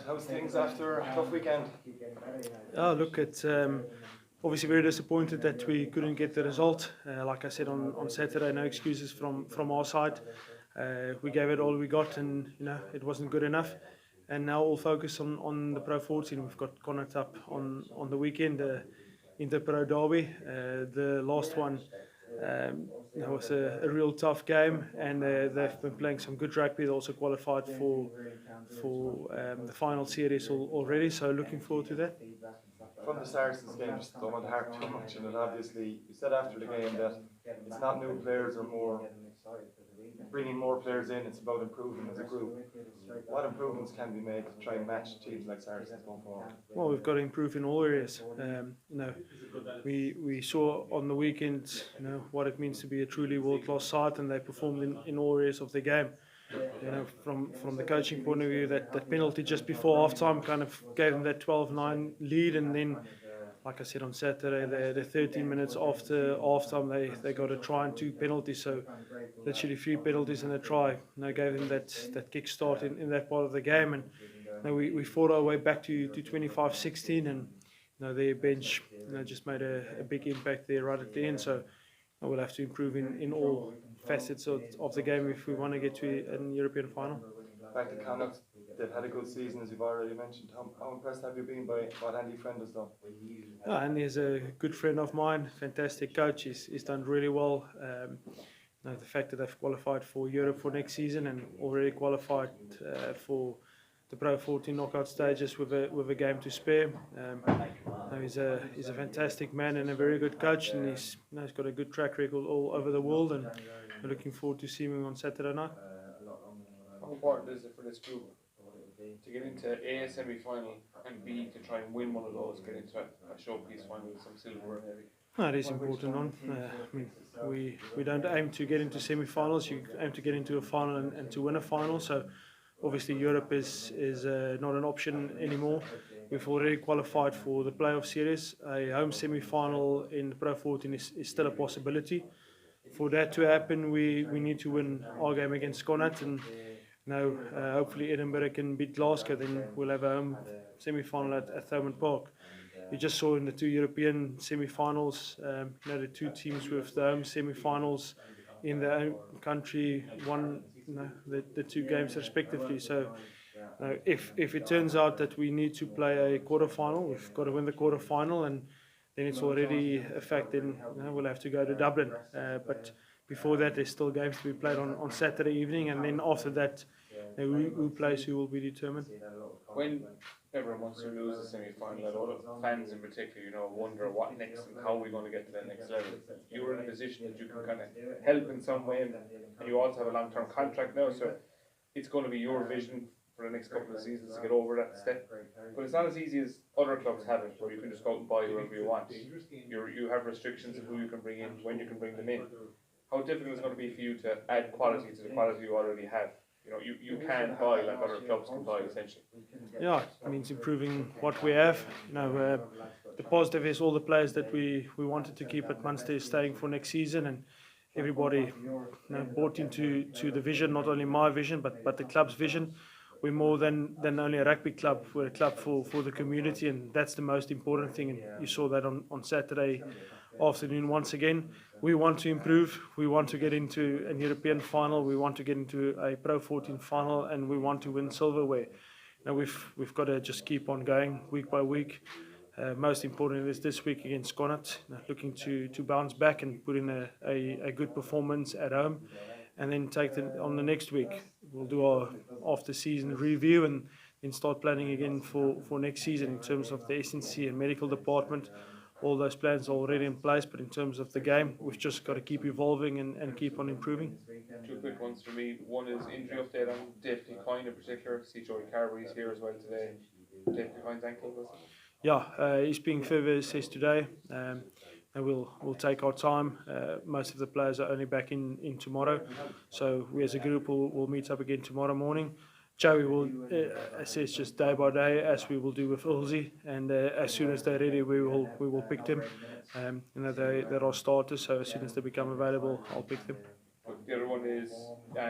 How's things after a tough weekend? Look, it's obviously very disappointed that we couldn't get the result. Like I said on Saturday, no excuses from our side. We gave it all we got, and it wasn't good enough. And now all focus on the Pro 14. We've got Connacht up on the weekend, Inter Pro Derby. The last one was a real tough game, and they've been playing some good rugby. They also qualified for the final series already, so looking forward to that. From the Saracens game, just don't want to harp too much on it. Obviously, you said after the game that it's not new players or more bringing more players in, it's about improving as a group. What improvements can be made to try and match teams like Saracens going forward? Well, we've got to improve in all areas. We saw on the weekend, what it means to be a truly world-class side, and they performed in all areas of the game. From the coaching point of view, that penalty just before half-time kind of gave them that 12-9 lead, and then, like I said on Saturday, the 13 minutes after half-time, they got a try and 2 penalties, so literally 3 penalties and a try. Gave them that kick start in that part of the game, and we fought our way back to 25-16, and their bench just made a big impact there right at the end. So we'll have to improve in all facets of the game if we want to get to an European final. Back to Connacht, they've had a good season, as you've already mentioned. How impressed have you been by what Andy Friend has done? Andy is a good friend of mine, fantastic coach. He's done really well. The fact that they've qualified for Europe for next season and already qualified for the Pro 14 knockout stages with a game to spare. He's a fantastic man and a very good coach, and he's got a good track record all over the world, and we're looking forward to seeing him on Saturday night. How important is it for this group to get into A, semi-final, and B, to try and win one of those, get into a showpiece final with some silverware maybe? It is important. We don't aim to get into semi-finals. You aim to get into a final and to win a final. So obviously Europe is not an option anymore. We've already qualified for the playoff series. A home semi-final in the Pro 14 is still a possibility. For that to happen, we need to win our game against Connacht, and hopefully Edinburgh can beat Glasgow. Then we'll have a home semi-final at Thomond Park. You just saw in the 2 European semi-finals, the 2 teams with the home semi-finals in their own country won the 2 games respectively. So if it turns out that we need to play a quarter-final, we've got to win the quarter-final, and then it's already a fact. Then we'll have to go to Dublin. But before that, there's still games to be played on Saturday evening, and then after that, who plays who will be determined. When everyone wants to lose the semi-final, a lot of fans in particular, wonder what next and how we're going to get to that next level. You're in a position that you can kind of help in some way, and you also have a long-term contract now, so it's going to be your vision for the next couple of seasons to get over that step. But it's not as easy as other clubs have it, where you can just go out and buy whoever you want. You have restrictions of who you can bring in, when you can bring them in. How difficult is it going to be for you to add quality to the quality you already have? You can buy like other clubs can buy, essentially. Yeah, it means improving what we have. The positive is all the players that we wanted to keep at Munster is staying for next season, and everybody bought into the vision, not only my vision, but the club's vision. We're more than only a rugby club. We're a club for the community, and that's the most important thing. And you saw that on Saturday afternoon once again. We want to improve. We want to get into an European final. We want to get into a Pro 14 final, and we want to win silverware. Now we've got to just keep on going week by week. Most important is this week against Connacht, looking to bounce back and put in a good performance at home, and then take it on the next week. We'll do our after-season review and then start planning again for next season in terms of the SNC and medical department. All those plans are already in place, but in terms of the game, we've just got to keep evolving and keep on improving. 2 quick ones for me. One is injury update on David Coyne in particular. See Joey Carberry's here as well today. David Coyne's ankle, was it? Yeah, he's being further assessed today. And we'll take our time. Most of the players are only back in tomorrow, so we as a group will meet up again tomorrow morning. Joey will assess just day by day, as we will do with Ulzi, and as soon as they're ready, we will pick them. They're our starters, so as soon as they become available, I'll pick them. The other one is is,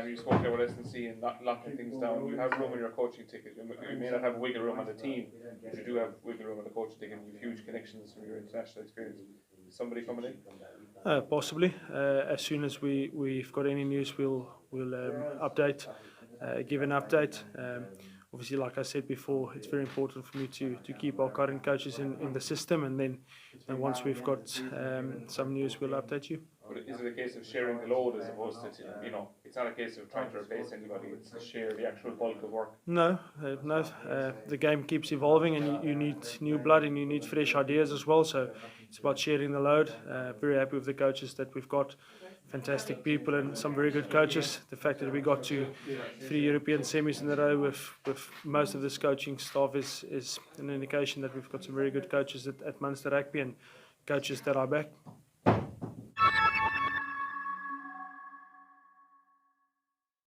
you spoke about S&C and locking things down. You have room in your coaching ticket. You may not have wiggle room on the team, but you do have wiggle room on the coaching ticket, and you have huge connections from your international experience. Is somebody coming in? Possibly. As soon as we've got any news, we'll update, give an update. Obviously, like I said before, it's very important for me to keep our current coaches in the system, and then once we've got some news, we'll update you. But is it a case of sharing the load as opposed to, it's not a case of trying to replace anybody, it's to share the actual bulk of work? No. The game keeps evolving, and you need new blood and you need fresh ideas as well. So it's about sharing the load. Very happy with the coaches that we've got. Fantastic people and some very good coaches. The fact that we got to 3 European semis in a row with most of this coaching staff is an indication that we've got some very good coaches at Munster Rugby and coaches that are back.